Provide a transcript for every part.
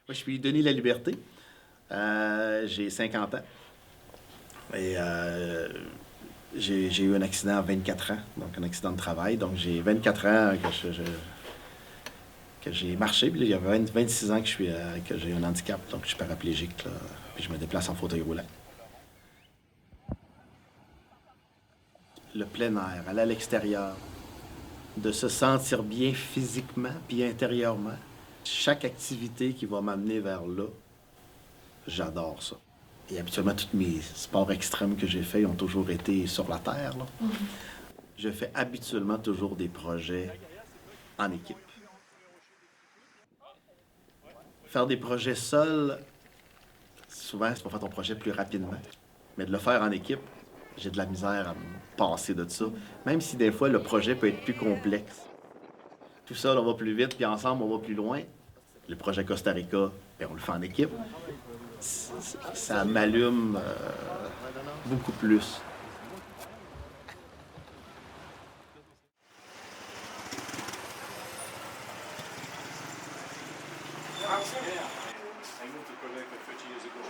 Moi, je suis Denis Laliberté. J'ai 50 ans. Et j'ai eu un accident à 24 ans, donc un accident de travail. Donc j'ai 24 ans que j'ai marché. Puis là, il y a 26 ans que j'ai un handicap, donc je suis paraplégique. Là, puis je me déplace en fauteuil roulant. Le plein air, aller à l'extérieur, de se sentir bien physiquement puis intérieurement. Chaque activité qui va m'amener vers là, j'adore ça. Et habituellement, tous mes sports extrêmes que j'ai faits ont toujours été sur la terre. Là. Je fais habituellement toujours des projets en équipe. Faire des projets seul, souvent, c'est pour faire ton projet plus rapidement. Mais de le faire en équipe, j'ai de la misère à me passer de ça. Même si des fois, le projet peut être plus complexe. Tout seul, on va plus vite, puis ensemble, on va plus loin. Le projet Costa Rica, bien, on le fait en équipe. Ça m'allume beaucoup plus. I moved to Quebec 30 years ago.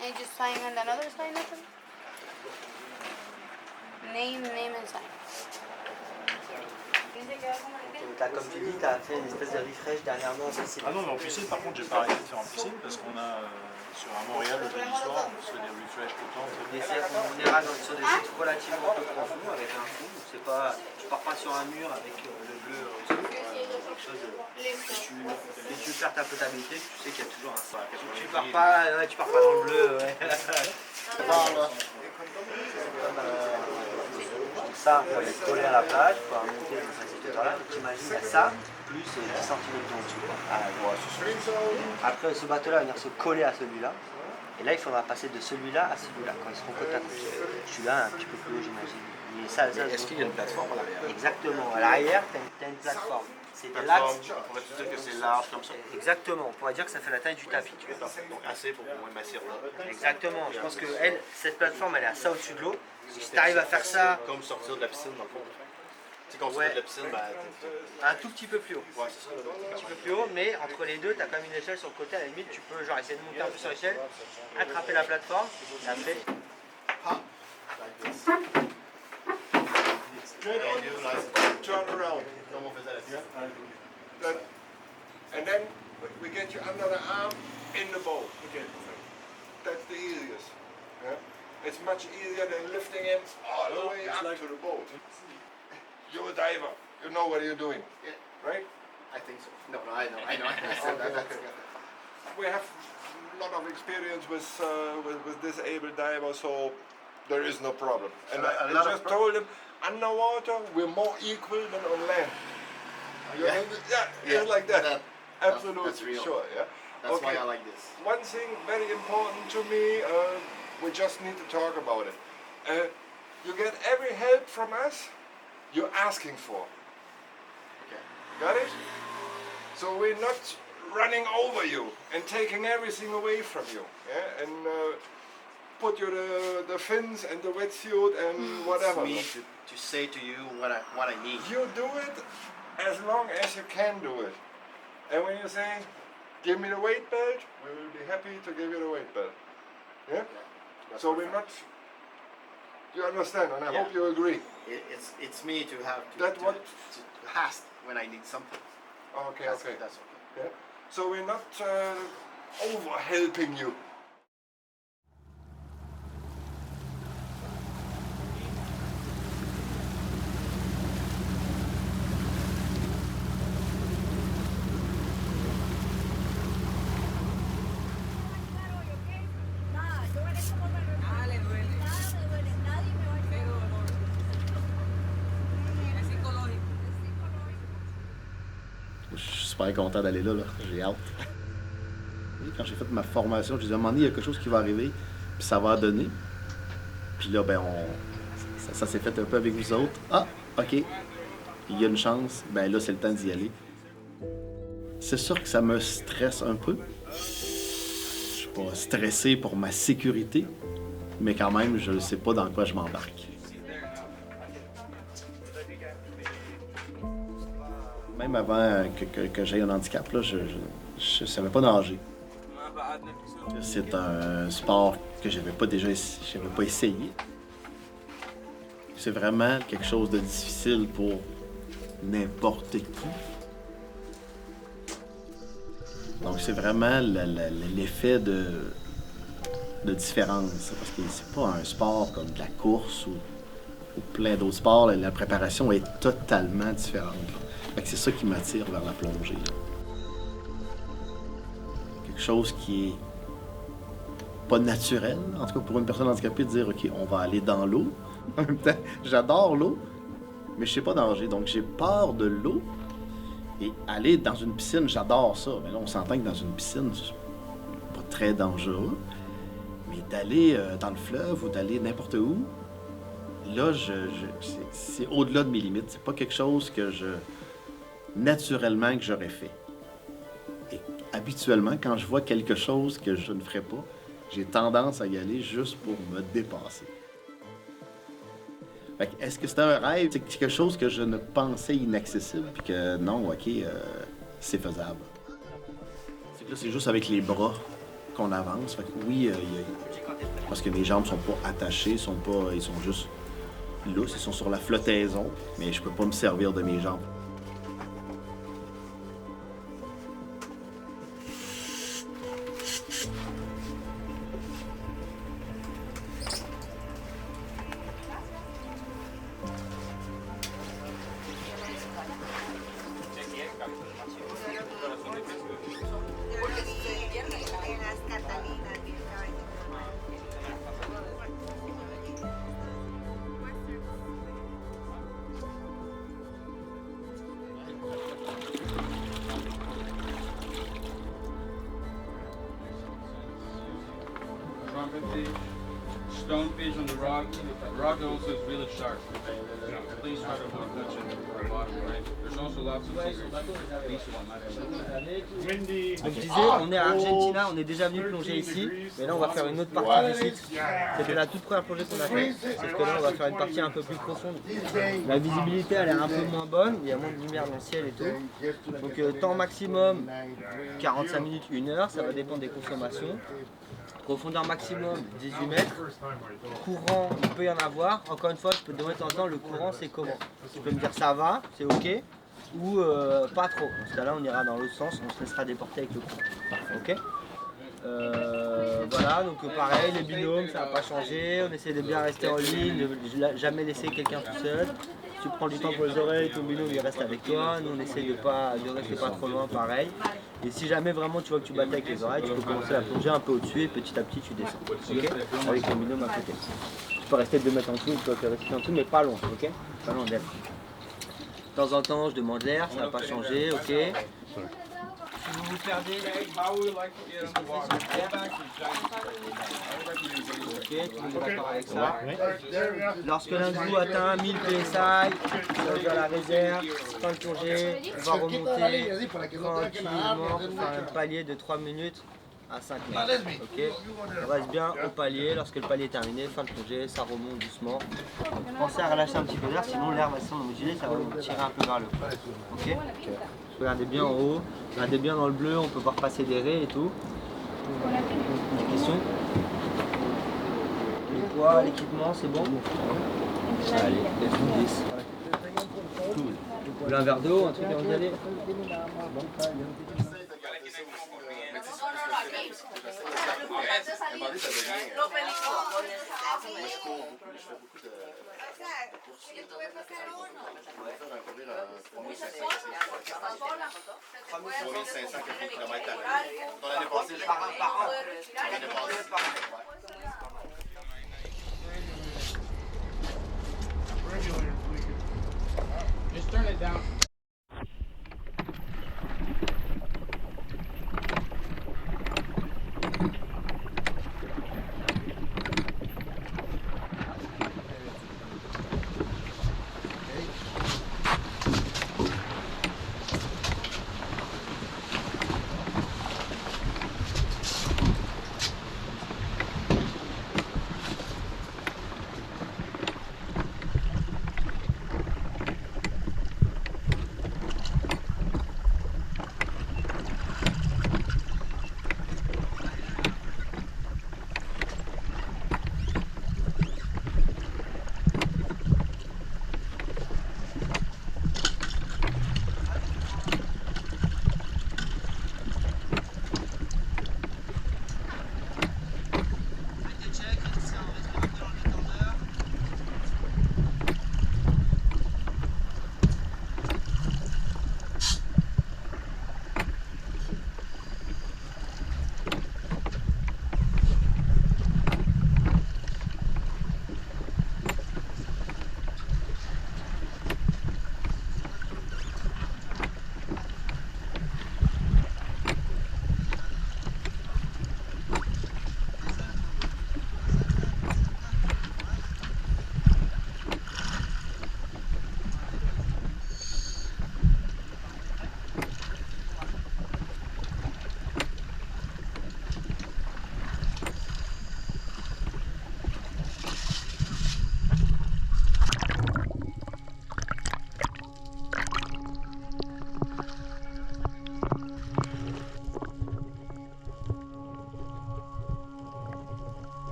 And you just sign on another sign, nothing? Name and sign. Comme tu dis, tu as fait une espèce de refresh dernièrement. Ah non, mais en piscine, par contre, j'ai pas arrêté de faire en piscine parce qu'on a à Montréal le jeudi soir, on se fait des refresh tout le temps. On ira sur des sites relativement peu profonds avec un fond. C'est pas, tu pars pas sur un mur avec le bleu quelque chose de, et tu perds ta potabilité, tu sais qu'il y a toujours un sac. Tu pars pas dans le bleu. Ouais. Ça, pour être collé à la plage, pour remonter dans cette état-là, tu imagines ça, plus 10 cm en dessous. Après, ce bateau-là va venir se coller à celui-là. Et là, il faudra passer de celui-là à celui-là, quand ils seront côte à côte. Celui-là, un petit peu plus haut, j'imagine. Est-ce qu'il y a une plateforme à l'arrière? Exactement. À l'arrière, tu as une plateforme. C'est Plateforme, on pourrait dire que c'est large comme ça. Exactement. On pourrait dire que ça fait la taille du tapis. Donc assez pour pouvoir m'asseoir là. Exactement. Je pense que cette plateforme, elle est à ça au-dessus de l'eau. Si tu arrives à faire ça... Comme sortir de la piscine dans le fond. Tu sais, quand on sort de la piscine, un tout petit peu plus haut. Ouais, c'est ça. Un petit peu plus haut, mais entre les deux, tu as quand même une échelle sur le côté. À la limite, tu peux genre essayer de monter un peu sur l'échelle, attraper la plateforme, et après... Turn around. And then we get you under the arm in the boat. That's the easiest. Yeah? It's much easier than lifting him all the way up to the boat. You're a diver. You know what you're doing, right? I think so. No, I know. We have a lot of experience with disabled divers, so there is no problem. And I just told them, underwater we're more equal than on land. It's like that. Absolutely, that's real. Sure. Yeah. That's why I like this. One thing very important to me, we just need to talk about it. You get every help from us you're asking for. Okay. Got it? So we're not running over you and taking everything away from you. Yeah? And put you the fins and the wetsuit and whatever. It's me to say to you what I need. You do it as long as you can do it. And when you say, give me the weight belt, we will be happy to give you the weight belt. Yeah? So we're not, you understand, and I hope you agree. It's me to have to ask when I need something. Okay, That's okay. That's okay. Yeah? So we're not over helping you. Je suis super content d'aller là. J'ai hâte. Et quand j'ai fait ma formation, je me disais, à un moment donné, il y a quelque chose qui va arriver, puis ça va donner. Puis là, ben, ça s'est fait un peu avec vous autres. Ah, OK. Il y a une chance. Ben là, c'est le temps d'y aller. C'est sûr que ça me stresse un peu. Je suis pas stressé pour ma sécurité, mais quand même, je ne sais pas dans quoi je m'embarque. Même avant que j'aie un handicap, là, je ne savais pas nager. C'est un sport que je n'avais pas essayé. C'est vraiment quelque chose de difficile pour n'importe qui. Donc c'est vraiment l'effet de différence. Parce que c'est pas un sport comme de la course ou plein d'autres sports. La préparation est totalement différente. Fait que c'est ça qui m'attire vers la plongée. Quelque chose qui est pas naturel, en tout cas pour une personne handicapée, de dire OK, on va aller dans l'eau. En même temps, j'adore l'eau, mais je sais pas nager, donc j'ai peur de l'eau. Et aller dans une piscine, j'adore ça. Mais là, on s'entend que dans une piscine, c'est pas très dangereux. Mais d'aller dans le fleuve ou d'aller n'importe où, là, c'est au-delà de mes limites. C'est pas quelque chose que naturellement que j'aurais fait. Et habituellement, quand je vois quelque chose que je ne ferais pas, j'ai tendance à y aller juste pour me dépasser. Est-ce que c'était un rêve? C'est quelque chose que je ne pensais inaccessible, puis que non, OK, c'est faisable. C'est que là, c'est juste avec les bras qu'on avance. Fait que oui, parce que mes jambes sont pas attachées, ils sont juste lousses, ils sont sur la flottaison, mais je peux pas me servir de mes jambes. Stonefish on the rock. The rock also is really sharp. You know, please try to avoid touching the rock, right? There's also lots of secrets. Donc je disais, on est à Argentina, on est déjà venu plonger ici, mais là on va faire une autre partie du site. C'était la toute première plongée qu'on a faite, sauf que là on va faire une partie un peu plus profonde. La visibilité elle est un peu moins bonne, il y a moins de lumière dans le ciel et tout. Donc temps maximum 45 minutes, 1 heure, ça va dépendre des consommations. Profondeur maximum 18 mètres. Courant, il peut y en avoir. Encore une fois, je peux te demander de temps en temps, le courant c'est comment. Tu peux me dire ça va, c'est ok, ou pas trop. Dans ce cas-là, on ira dans l'autre sens, on se laissera déporter avec le courant. Ok. Voilà, donc pareil, les binômes, ça n'a pas changé. On essaie de bien rester en ligne, de jamais laisser quelqu'un tout seul. Tu prends du temps pour les oreilles, ton binôme il reste avec toi. Nous on essaie de rester pas trop loin, pareil. Et si jamais vraiment tu vois que tu battais avec les oreilles, tu peux commencer à plonger un peu au-dessus et petit à petit tu descends. Okay, avec ton binôme à côté. Tu peux rester 2 mètres en dessous, tu peux rester en dessous, mais pas loin, ok? Pas loin d'elle. De temps en temps, je demande l'air, ça n'a pas changé, ok? Si vous vous perdez, ok, tout le monde est d'accord avec ça. Lorsque l'un de vous atteint 1000 PSI, ça va à la réserve, fin de plongée, on va remonter tranquillement pour faire un palier de 3 minutes à 5 mètres. Ok, on reste bien au palier. Lorsque le palier est terminé, fin de plongée, ça remonte doucement. Donc, pensez à relâcher un petit peu d'air, sinon l'air va se moduler, ça va vous tirer un peu vers le haut. Ok. Regardez bien en haut, regardez bien dans le bleu, on peut voir passer des raies et tout. Des questions? Les poids, l'équipement, c'est bon? Allez, let's 10. Cool. Vous voulez un verre d'eau, un truc avant d'y aller? Just turn it down.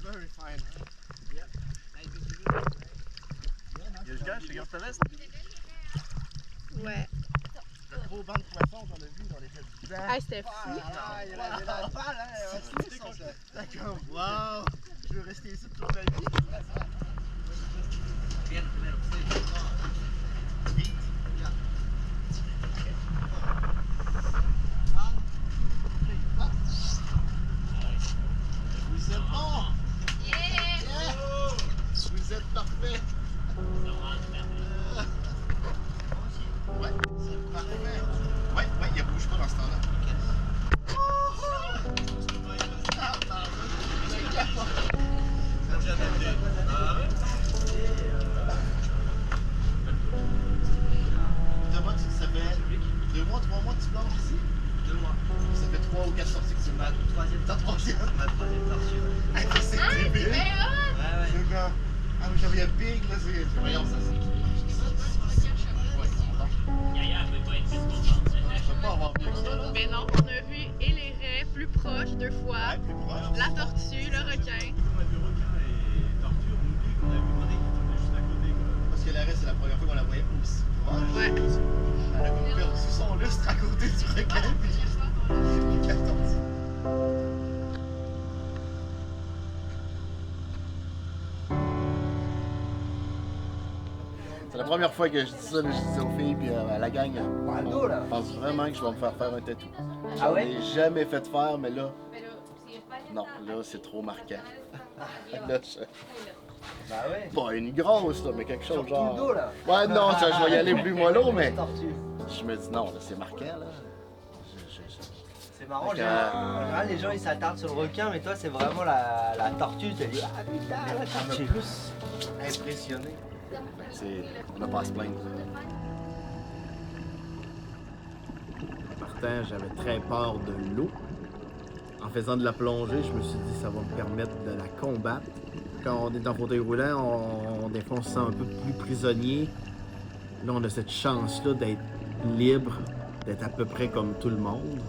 Very fine. Ouais. Le gros banc de poissons qu'on a vu dans les têtes du banc. Ah, c'était fou. Ah, il y avait la balle, hein. D'accord. Wow. Je veux rester ici toute ma vie. Vous êtes bons. Vous êtes parfait. Ouais, c'est parfait. Ouais, il bouge pas dans ce temps-là. Ça fait 2 mois, 3 mois que tu plonges ici? 2 mois. Ça fait 3 ou 4 sorties que tu Ma troisième sortie. C'est débile. Ouais. C'est quand... Ah oui, j'avais un big, là, c'est... Voyons, ça, c'est... Je peux pas avoir mieux que ça, là. Mais non, on a vu et les raies plus proches 2 fois, Ouais, plus proche. la tortue, le requin. On a vu requin et tortue, on oublie qu'on a vu Marie qui était juste à côté. Parce que l'arrêt, c'est la première fois qu'on la voyait aussi proche. Ouais. Elle a comme perdu son lustre à côté du requin, puis la tortue. C'est la première fois que je dis ça, là, je dis ça aux filles puis à la gang. Je pense vraiment que je vais me faire un tatou. Ah J'en ouais? ai jamais fait faire, mais là, non, là c'est trop marquant. Là, Bah ouais. pas une grosse, là, mais quelque chose Sur tout genre. le dos, là. Ouais, non, ça, je vais y aller plus mollo, mais Tortue. je me dis non, là, c'est marquant, là. C'est marrant, Donc, en général, les gens ils s'attardent sur le requin, mais toi c'est vraiment la tortue. Tu te dis, ah putain, la tortue. plus impressionné. On n'a pas à se plaindre. En partant, j'avais très peur de l'eau. En faisant de la plongée, je me suis dit ça va me permettre de la combattre. Quand on est en fauteuil roulant, des fois on se sent un peu plus prisonnier. Là, on a cette chance-là d'être libre, d'être à peu près comme tout le monde.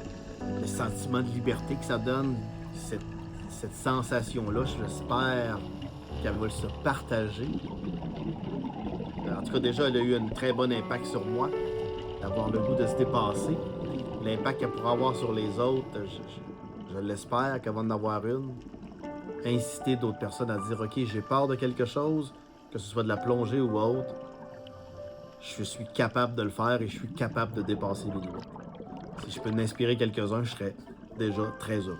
Le sentiment de liberté que ça donne, cette sensation-là, j'espère qu'elle va se partager. En tout cas, déjà, elle a eu un très bon impact sur moi, d'avoir le goût de se dépasser. L'impact qu'elle pourra avoir sur les autres, je l'espère qu'elle va en avoir une. Inciter d'autres personnes à dire « Ok, j'ai peur de quelque chose, que ce soit de la plongée ou autre, je suis capable de le faire et je suis capable de dépasser mes limites. » Si je peux m'inspirer quelques-uns, je serais déjà très heureux.